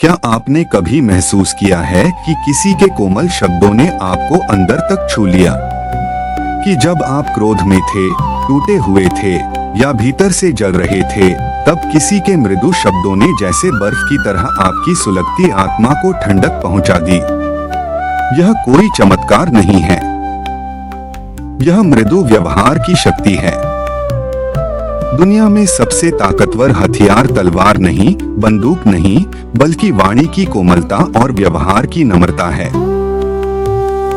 क्या आपने कभी महसूस किया है कि किसी के कोमल शब्दों ने आपको अंदर तक छू लिया? कि जब आप क्रोध में थे, टूटे हुए थे या भीतर से जल रहे थे, तब किसी के मृदु शब्दों ने जैसे बर्फ की तरह आपकी सुलगती आत्मा को ठंडक पहुंचा दी। यह कोई चमत्कार नहीं है, यह मृदु व्यवहार की शक्ति है। दुनिया में सबसे ताकतवर हथियार तलवार नहीं, बंदूक नहीं, बल्कि वाणी की कोमलता और व्यवहार की नम्रता है।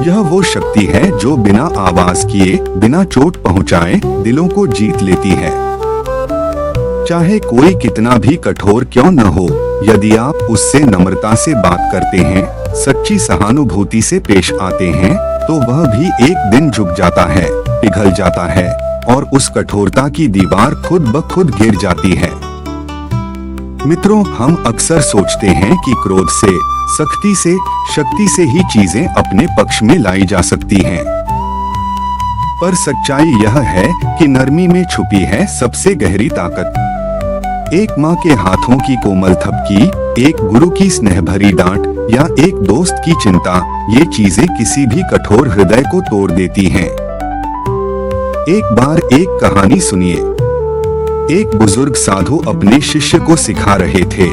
यह वो शक्ति है जो बिना आवाज किए, बिना चोट पहुंचाए दिलों को जीत लेती है। चाहे कोई कितना भी कठोर क्यों न हो, यदि आप उससे नम्रता से बात करते हैं, सच्ची सहानुभूति से पेश आते हैं, तो वह भी एक दिन झुक जाता है, पिघल जाता है और उस कठोरता की दीवार खुद ब खुद गिर जाती है। मित्रों, हम अक्सर सोचते हैं कि क्रोध से, सख्ती से, शक्ति से ही चीजें अपने पक्ष में लाई जा सकती हैं। पर सच्चाई यह है कि नरमी में छुपी है सबसे गहरी ताकत। एक माँ के हाथों की कोमल थपकी, एक गुरु की स्नेह भरी डांट या एक दोस्त की चिंता, ये चीजें किसी भी कठोर हृदय को तोड़ देती हैं। एक बार एक कहानी सुनिए। एक बुजुर्ग साधु अपने शिष्य को सिखा रहे थे,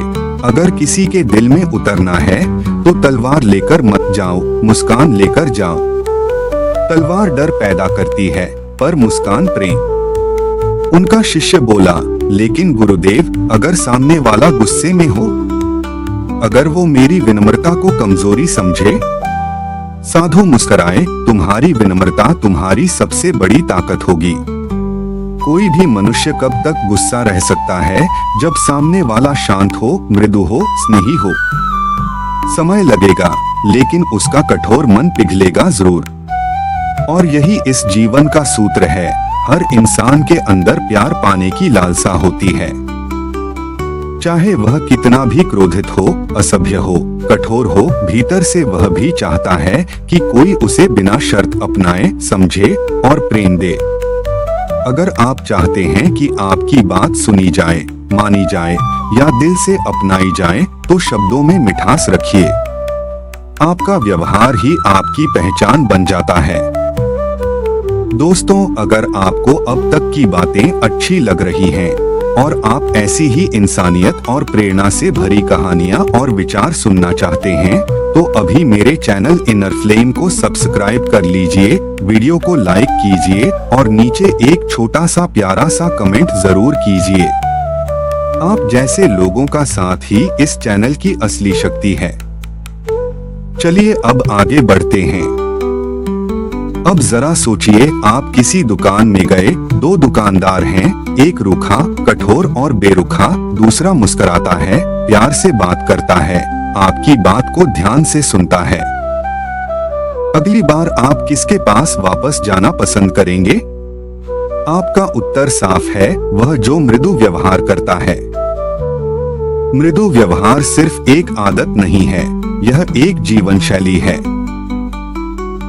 अगर किसी के दिल में उतरना है तो तलवार लेकर मत जाओ, मुस्कान लेकर जाओ। तलवार डर पैदा करती है, पर मुस्कान प्रेम। उनका शिष्य बोला, लेकिन गुरुदेव, अगर सामने वाला गुस्से में हो, अगर वो मेरी विनम्रता को कमजोरी समझे? साधु मुस्कुराए, तुम्हारी विनम्रता तुम्हारी सबसे बड़ी ताकत होगी। कोई भी मनुष्य कब तक गुस्सा रह सकता है जब सामने वाला शांत हो, मृदु हो, स्नेही हो? समय लगेगा, लेकिन उसका कठोर मन पिघलेगा जरूर। और यही इस जीवन का सूत्र है, हर इंसान के अंदर प्यार पाने की लालसा होती है। चाहे वह कितना भी क्रोधित हो, असभ्य हो, कठोर हो, भीतर से वह भी चाहता है कि कोई उसे बिना शर्त अपनाए, समझे और प्रेम दे। अगर आप चाहते हैं कि आपकी बात सुनी जाए, मानी जाए या दिल से अपनाई जाए, तो शब्दों में मिठास रखिए। आपका व्यवहार ही आपकी पहचान बन जाता है। दोस्तों, अगर आपको अब तक की बातें अच्छी लग रही हैं और आप ऐसी ही इंसानियत और प्रेरणा से भरी कहानियां और विचार सुनना चाहते हैं, तो अभी मेरे चैनल इनर फ्लेम को सब्सक्राइब कर लीजिए, वीडियो को लाइक कीजिए और नीचे एक छोटा सा प्यारा सा कमेंट जरूर कीजिए। आप जैसे लोगों का साथ ही इस चैनल की असली शक्ति है। चलिए अब आगे बढ़ते हैं। अब जरा सोचिए, आप किसी दुकान में गए, दो दुकानदार हैं, एक रूखा, कठोर और बेरुखा, दूसरा मुस्कुराता है, प्यार से बात करता है, आपकी बात को ध्यान से सुनता है। अगली बार आप किसके पास वापस जाना पसंद करेंगे? आपका उत्तर साफ है, वह जो मृदु व्यवहार करता है। मृदु व्यवहार सिर्फ एक आदत नहीं है, यह एक जीवन शैली है।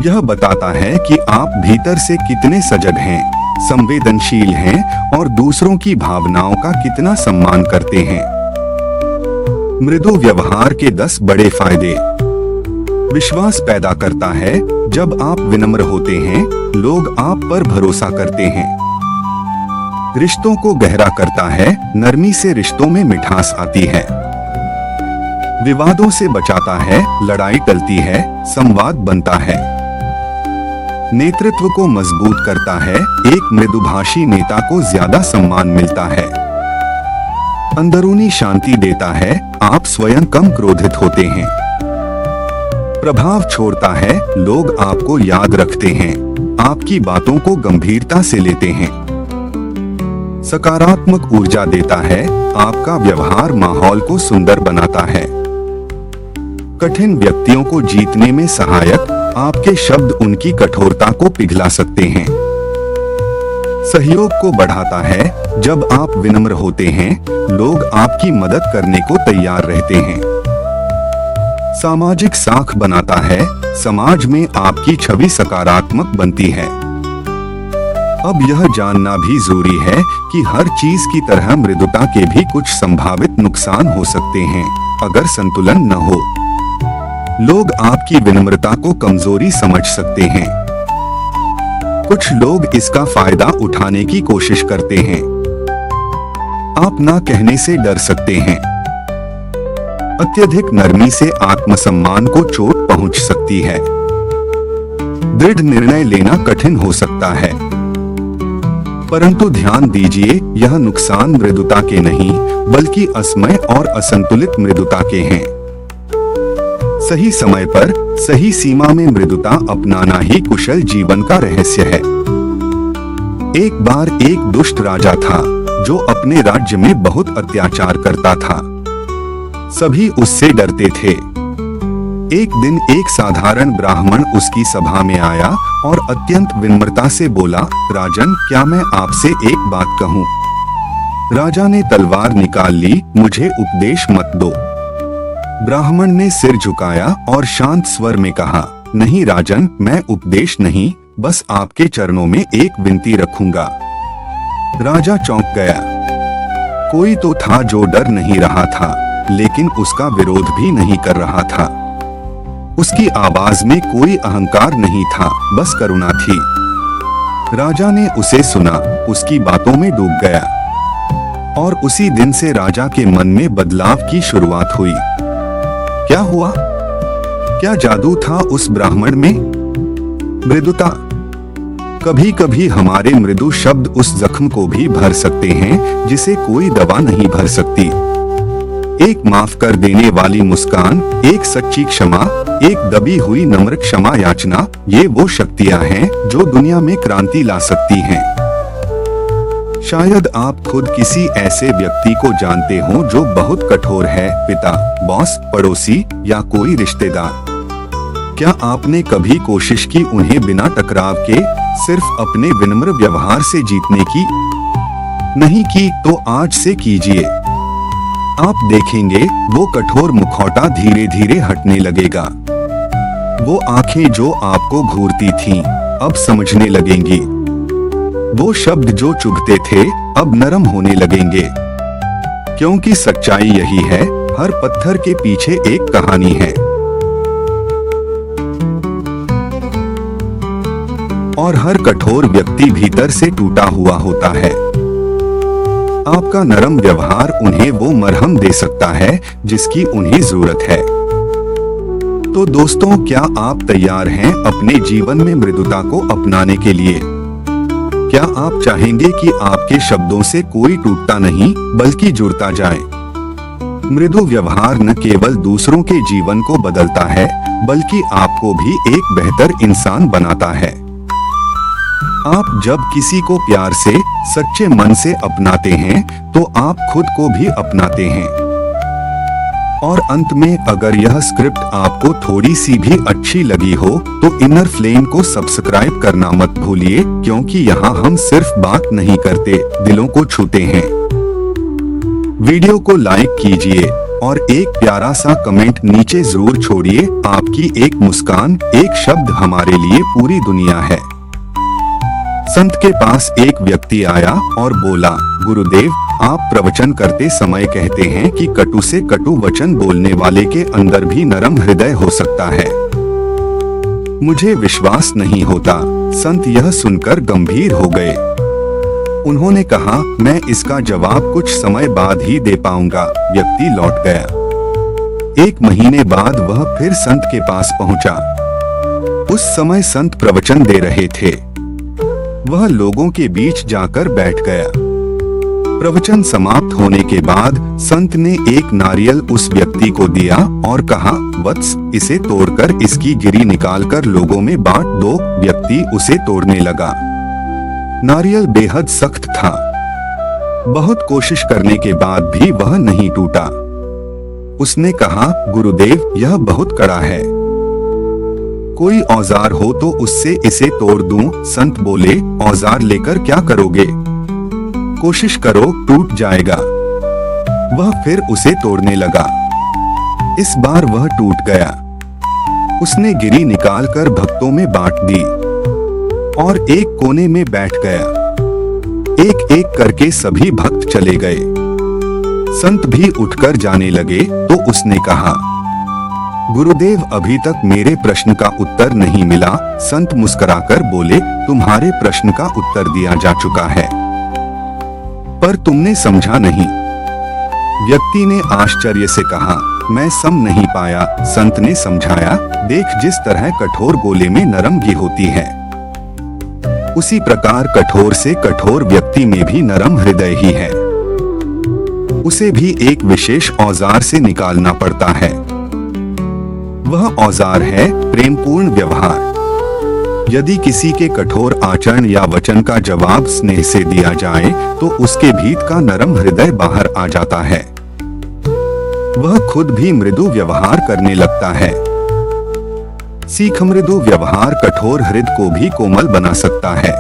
यह बताता है कि आप भीतर से कितने सजग हैं, संवेदनशील हैं और दूसरों की भावनाओं का कितना सम्मान करते हैं। मृदु व्यवहार के 10 बड़े फायदे। विश्वास पैदा करता है। जब आप विनम्र होते हैं, लोग आप पर भरोसा करते हैं। रिश्तों को गहरा करता है। नरमी से रिश्तों में मिठास आती है। विवादों से बचाता है। लड़ाई टलती है, संवाद बनता है। नेतृत्व को मजबूत करता है। एक मृदुभाषी नेता को ज्यादा सम्मान मिलता है। अंदरूनी शांति देता है। आप स्वयं कम क्रोधित होते हैं। प्रभाव छोड़ता है। लोग आपको याद रखते हैं, आपकी बातों को गंभीरता से लेते हैं। सकारात्मक ऊर्जा देता है। आपका व्यवहार माहौल को सुंदर बनाता है। कठिन व्यक्तियों को जीतने में सहायक। आपके शब्द उनकी कठोरता को पिघला सकते हैं। सहयोग को बढ़ाता है। जब आप विनम्र होते हैं, लोग आपकी मदद करने को तैयार रहते हैं। सामाजिक साख बनाता है। समाज में आपकी छवि सकारात्मक बनती है। अब यह जानना भी जरूरी है कि हर चीज की तरह मृदुता के भी कुछ संभावित नुकसान हो सकते हैं। अगर संतुलन न हो। लोग आपकी विनम्रता को कमजोरी समझ सकते हैं। कुछ लोग इसका फायदा उठाने की कोशिश करते हैं। आप ना कहने से डर सकते हैं। अत्यधिक नरमी से आत्मसम्मान को चोट पहुंच सकती है। दृढ़ निर्णय लेना कठिन हो सकता है, परंतु ध्यान दीजिए, यह नुकसान मृदुता के नहीं बल्कि असमय और असंतुलित मृदुता के हैं। सही समय पर सही सीमा में मृदुता अपनाना ही कुशल जीवन का रहस्य है। एक बार एक दुष्ट राजा था जो अपने राज्य में बहुत अत्याचार करता था। सभी उससे डरते थे। एक दिन एक साधारण ब्राह्मण उसकी सभा में आया और अत्यंत विनम्रता से बोला, राजन, क्या मैं आपसे एक बात कहूं? राजा ने तलवार निकाल ली, मुझे उपदेश मत दो। ब्राह्मण ने सिर झुकाया और शांत स्वर में कहा, नहीं राजन, मैं उपदेश नहीं, बस आपके चरणों में एक विनती रखूंगा। राजा चौंक गया। कोई तो था जो डर नहीं रहा था, लेकिन उसका विरोध भी नहीं कर रहा था। उसकी आवाज में कोई अहंकार नहीं था, बस करुणा थी। राजा ने उसे सुना, उसकी बातों में डूब गया और उसी दिन से राजा के मन में बदलाव की शुरुआत हुई। क्या हुआ? क्या जादू था उस ब्राह्मण में? मृदुता। कभी कभी हमारे मृदु शब्द उस जख्म को भी भर सकते हैं जिसे कोई दवा नहीं भर सकती। एक माफ कर देने वाली मुस्कान, एक सच्ची क्षमा, एक दबी हुई नम्र क्षमा याचना, ये वो शक्तियां हैं जो दुनिया में क्रांति ला सकती हैं। शायद आप खुद किसी ऐसे व्यक्ति को जानते हो जो बहुत कठोर है, पिता, बॉस, पड़ोसी या कोई रिश्तेदार। क्या आपने कभी कोशिश की उन्हें बिना टकराव के सिर्फ अपने विनम्र व्यवहार से जीतने की? नहीं की तो आज से कीजिए। आप देखेंगे वो कठोर मुखौटा धीरे धीरे हटने लगेगा। वो आंखें जो आपको घूरती थीं, अब समझने लगेंगी। वो शब्द जो चुभते थे, अब नरम होने लगेंगे। क्योंकि सच्चाई यही है, हर पत्थर के पीछे एक कहानी है। और हर कठोर व्यक्ति भीतर से टूटा हुआ होता है। आपका नरम व्यवहार उन्हें वो मरहम दे सकता है जिसकी उन्हें जरूरत है। तो दोस्तों, क्या आप तैयार हैं अपने जीवन में मृदुता को अपनाने के लिए? क्या आप चाहेंगे कि आपके शब्दों से कोई टूटता नहीं बल्कि जुड़ता जाए? मृदु व्यवहार न केवल दूसरों के जीवन को बदलता है बल्कि आपको भी एक बेहतर इंसान बनाता है। आप जब किसी को प्यार से, सच्चे मन से अपनाते हैं तो आप खुद को भी अपनाते हैं। और अंत में, अगर यह स्क्रिप्ट आपको थोड़ी सी भी अच्छी लगी हो तो इनर फ्लेम को सब्सक्राइब करना मत भूलिए, क्योंकि यहाँ हम सिर्फ बात नहीं करते, दिलों को छूते हैं। वीडियो को लाइक कीजिए और एक प्यारा सा कमेंट नीचे जरूर छोड़िए। आपकी एक मुस्कान, एक शब्द हमारे लिए पूरी दुनिया है। संत के पास एक व्यक्ति आया और बोला, गुरुदेव, आप प्रवचन करते समय कहते हैं कि कटु से कटु वचन बोलने वाले के अंदर भी नरम हृदय हो सकता है। मुझे विश्वास नहीं होता। संत यह सुनकर गंभीर हो गए। उन्होंने कहा, मैं इसका जवाब कुछ समय बाद ही दे पाऊंगा। व्यक्ति लौट गया। एक महीने बाद वह फिर संत के पास पहुंचा। उस समय संत प्रवचन दे रहे थे। वह लोगों के बीच जाकर बैठ गया। प्रवचन समाप्त होने के बाद संत ने एक नारियल उस व्यक्ति को दिया और कहा, वत्स, इसे तोड़कर इसकी गिरी निकालकर लोगों में बांट दो। व्यक्ति उसे तोड़ने लगा। नारियल बेहद सख्त था। बहुत कोशिश करने के बाद भी वह नहीं टूटा। उसने कहा, गुरुदेव, यह बहुत कड़ा है। कोई औजार हो तो उससे इसे तोड़ दूं। संत बोले, औजार लेकर क्या करोगे? कोशिश करो, टूट जाएगा। वह फिर उसे तोड़ने लगा। इस बार वह टूट गया। उसने गिरी निकालकर भक्तों में बांट दी और एक कोने में बैठ गया। एक एक करके सभी भक्त चले गए। संत भी उठकर जाने लगे तो उसने कहा, गुरुदेव अभी तक मेरे प्रश्न का उत्तर नहीं मिला। संत मुस्कुराकर बोले, तुम्हारे प्रश्न का उत्तर दिया जा चुका है, पर तुमने समझा नहीं। व्यक्ति ने आश्चर्य से कहा, मैं सम नहीं पाया। संत ने समझाया, देख जिस तरह कठोर गोले में नरम घी होती है, उसी प्रकार कठोर से कठोर व्यक्ति में भी नरम हृदय ही है। उसे भी एक विशेष औजार से निकालना पड़ता है। वह औजार है प्रेमपूर्ण व्यवहार। यदि किसी के कठोर आचरण या वचन का जवाब स्नेह से दिया जाए तो उसके भीतर का नरम हृदय बाहर आ जाता है। वह खुद भी मृदु व्यवहार करने लगता है। सीख मृदु व्यवहार कठोर हृदय को भी कोमल बना सकता है।